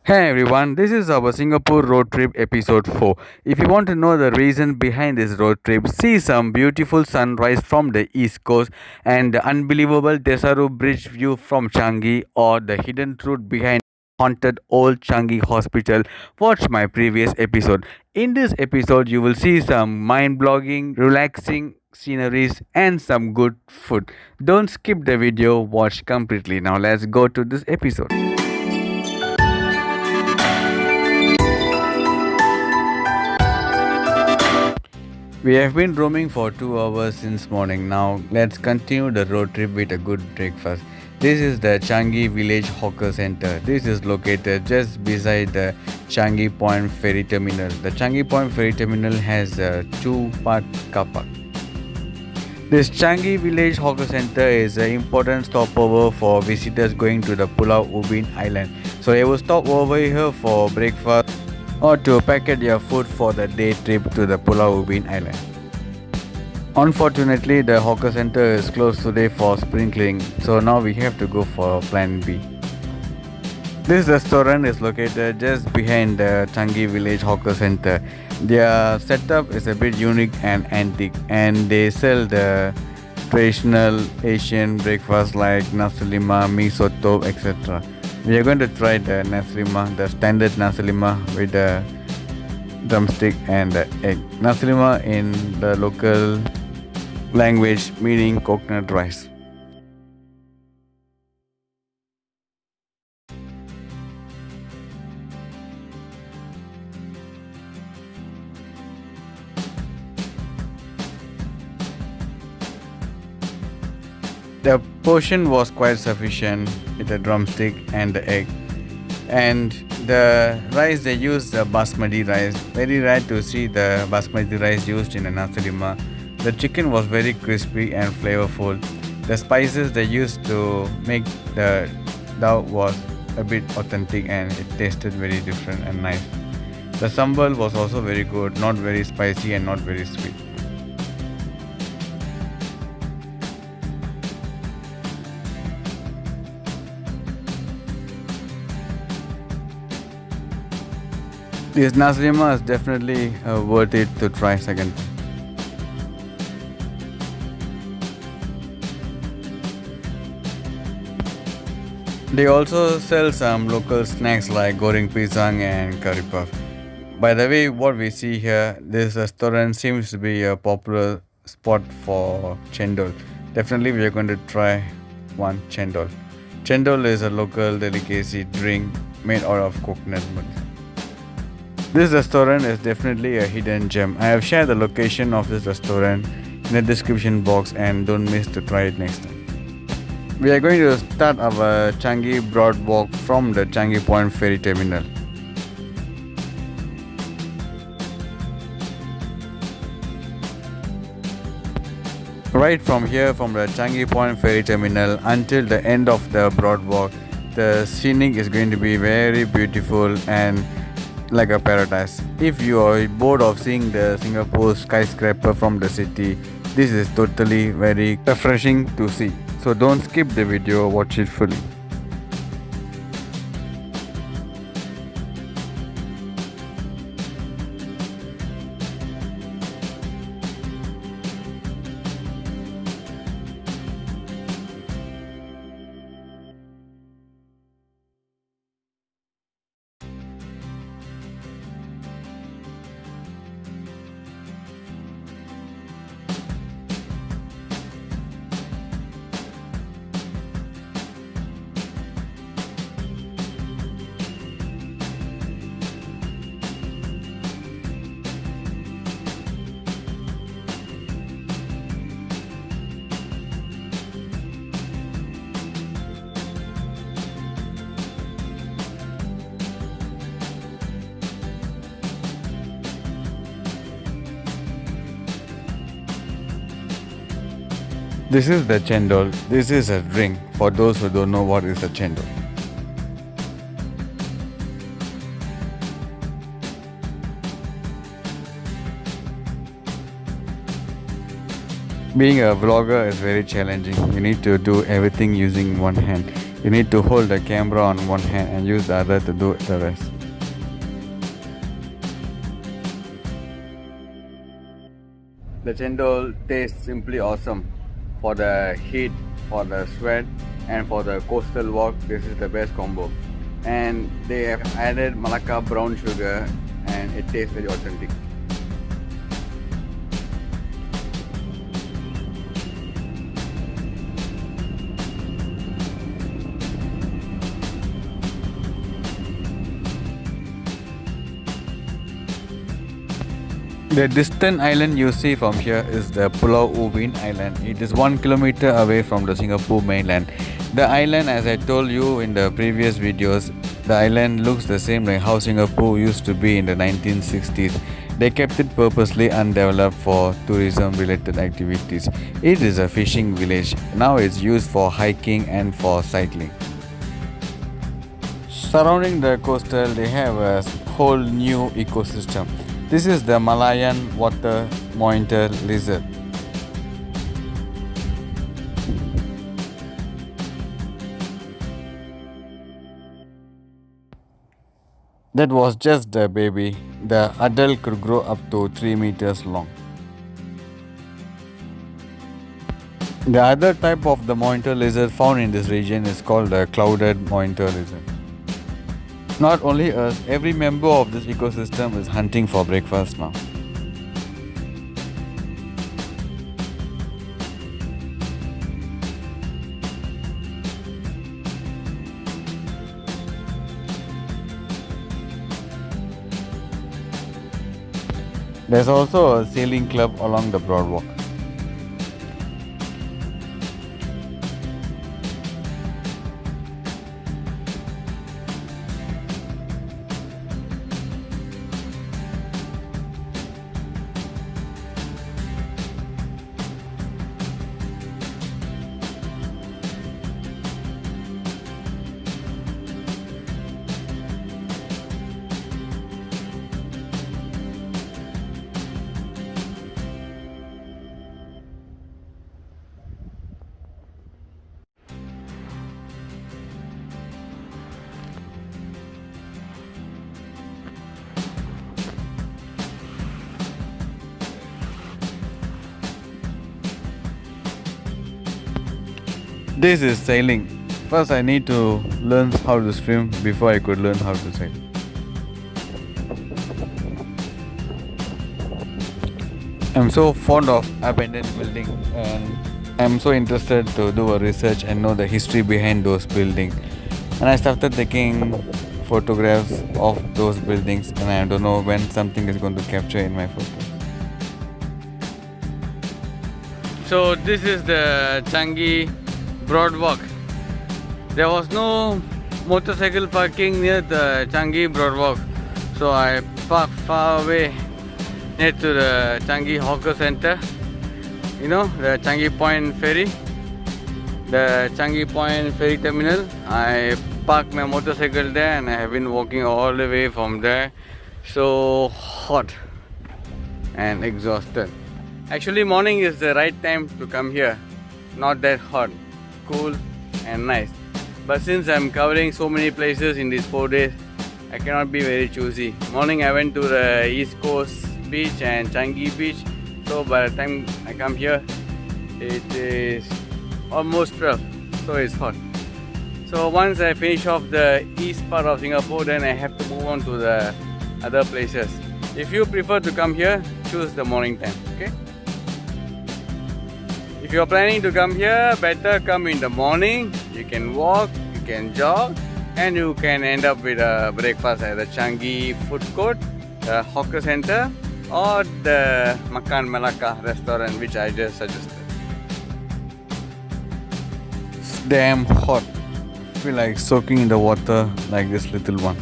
Hey everyone, this is our Singapore road trip episode 4. If you want to know the reason behind this road trip, see some beautiful sunrise from the east coast and the unbelievable Desaru Bridge view from Changi or the hidden truth behind haunted old Changi hospital, watch my previous episode. In this episode, you will see some mind-blogging, relaxing sceneries and some good food. Don't skip the video, watch completely. Now let's go to this episode. We have been roaming for 2 hours since morning. Now let's continue the road trip with a good breakfast. This is the Changi Village Hawker Center. This is located just beside the Changi Point Ferry Terminal. The Changi Point Ferry Terminal has a two-part car park. This Changi Village Hawker Center is an important stopover for visitors going to the Pulau Ubin Island. So they will stop over here for breakfast or to packet your food for the day trip to the Pulau Ubin Island. Unfortunately, the hawker center is closed today for spring cleaning, so now we have to go for plan B. This restaurant is located just behind the Changi Village Hawker Center. Their setup is a bit unique and antique, and they sell the traditional Asian breakfast like nasi lemak, mee soto, etc. We are going to try the nasi lemak, the standard nasi lemak with the drumstick and the egg. Nasi lemak in the local language meaning coconut rice. The portion was quite sufficient with the drumstick and the egg. And the rice they used the basmati rice. Very rare to see the basmati rice used in a nasi lemak. The chicken was very crispy and flavorful. The spices they used to make the dal was a bit authentic and it tasted very different and nice. The sambal was also very good, not very spicy and not very sweet. This nasi lemak is definitely worth it to try second. They also sell some local snacks like goreng pisang and curry puff. By the way, what we see here, this restaurant seems to be a popular spot for Cendol. Definitely we are going to try one Cendol. Cendol is a local delicacy drink made out of coconut milk. This restaurant is definitely a hidden gem. I have shared the location of this restaurant in the description box and don't miss to try it next time. We are going to start our Changi Boardwalk from the Changi Point Ferry Terminal. Right from here, from the Changi Point Ferry Terminal until the end of the Boardwalk, the scenic is going to be very beautiful and like a paradise. If you are bored of seeing the Singapore skyscraper from the city, this is totally very refreshing to see. So don't skip the video, watch it fully. This is the Cendol. This is a drink for those who don't know what is a Cendol. Being a vlogger is very challenging. You need to do everything using one hand. You need to hold the camera on one hand and use the other to do the rest. The cendol tastes simply awesome. For the heat, for the sweat, and for the coastal walk, this is the best combo. And they have added Malacca brown sugar and it tastes very authentic. The distant island you see from here is the Pulau Island. It is 1 kilometer away from the Singapore mainland. The island, as I told you in the previous videos, the island looks the same like how Singapore used to be in the 1960s. They kept it purposely undeveloped for tourism related activities. It is a fishing village. Now it's used for hiking and for cycling. Surrounding the coastal, they have a whole new ecosystem. This is the Malayan water monitor lizard. That was just the baby. The adult could grow up to 3 meters long. The other type of the monitor lizard found in this region is called the clouded monitor lizard. Not only us, every member of this ecosystem is hunting for breakfast now. There's also a sailing club along the boardwalk. This is sailing. First I need to learn how to swim before I could learn how to sail. I'm so fond of abandoned buildings and I'm so interested to do a research and know the history behind those buildings. And I started taking photographs of those buildings and I don't know when something is going to capture in my photo. So this is the Changi Boardwalk. There was no motorcycle parking near the Changi Boardwalk, so I parked far away near to the Changi Hawker Center. You know, the Changi Point Ferry, the Changi Point Ferry Terminal. I parked my motorcycle there and I have been walking all the way from there. So hot and exhausted. Actually, morning is the right time to come here. Not that hot, cool and nice. But since I'm covering so many places in these 4 days, I cannot be very choosy. Morning I went to the East Coast Beach and Changi Beach. So by the time I come here, it is almost 12. So it's hot. So once I finish off the east part of Singapore, then I have to move on to the other places. If you prefer to come here, choose the morning time. Okay? If you're planning to come here, better come in the morning. You can walk, you can jog, and you can end up with a breakfast at the Changi food court, the hawker center, or the Makan Melaka restaurant, which I just suggested. It's damn hot. I feel like soaking in the water like this little one.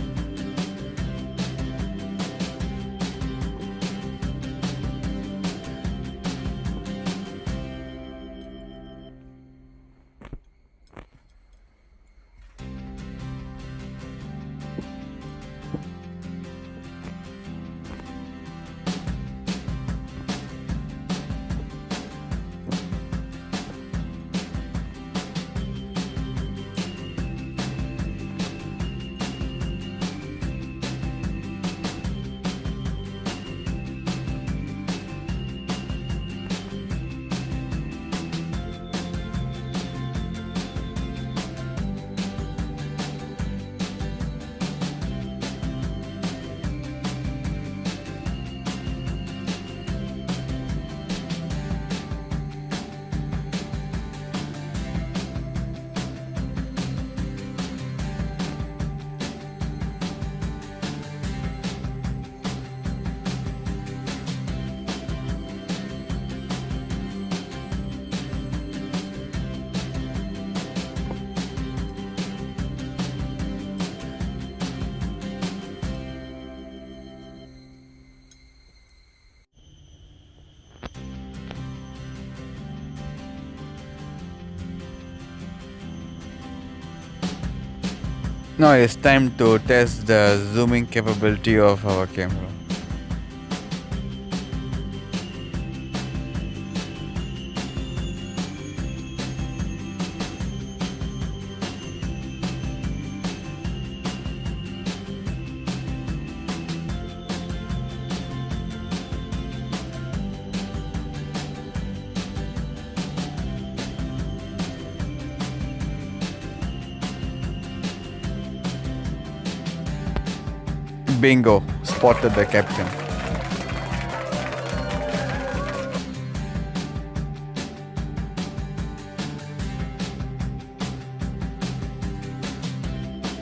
Now it's time to test the zooming capability of our camera. Bingo, spotted the captain.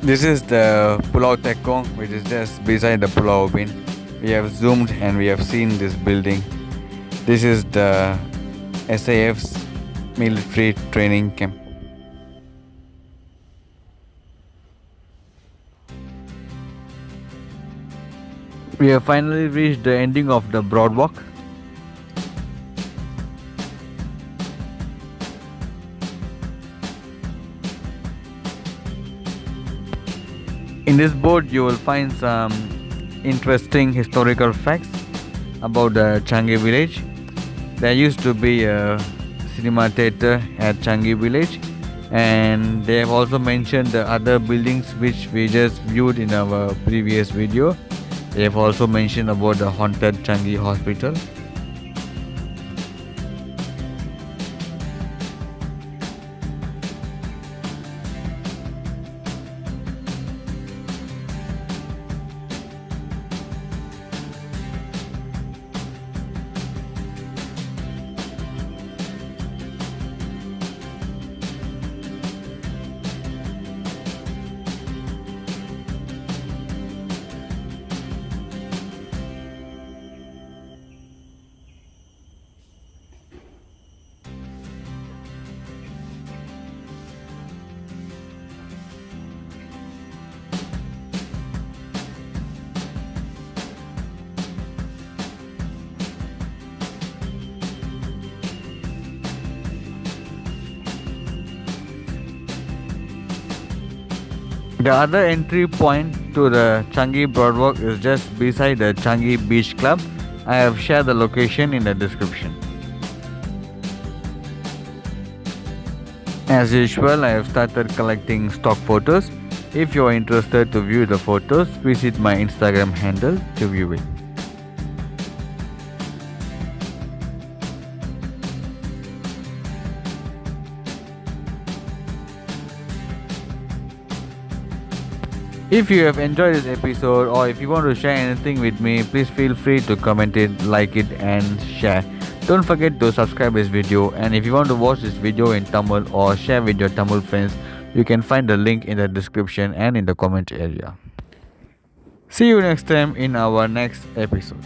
This is the Pulau Tekong, which is just beside the Pulau Ubin. We have zoomed and we have seen this building. This is the SAF's military training camp. We have finally reached the ending of the Boardwalk. In this board, you will find some interesting historical facts about the Changi village. There used to be a cinema theatre at Changi village, and they have also mentioned the other buildings which we just viewed in our previous video. They have also mentioned about the haunted Changi hospital. The other entry point to the Changi Boardwalk is just beside the Changi Beach Club. I have shared the location in the description. As usual, I have started collecting stock photos. If you are interested to view the photos, visit my Instagram handle to view it. If you have enjoyed this episode, or if you want to share anything with me, please feel free to comment it, like it and share. Don't forget to subscribe this video, and if you want to watch this video in Tamil or share with your Tamil friends, you can find the link in the description and in the comment area. See you next time in our next episode.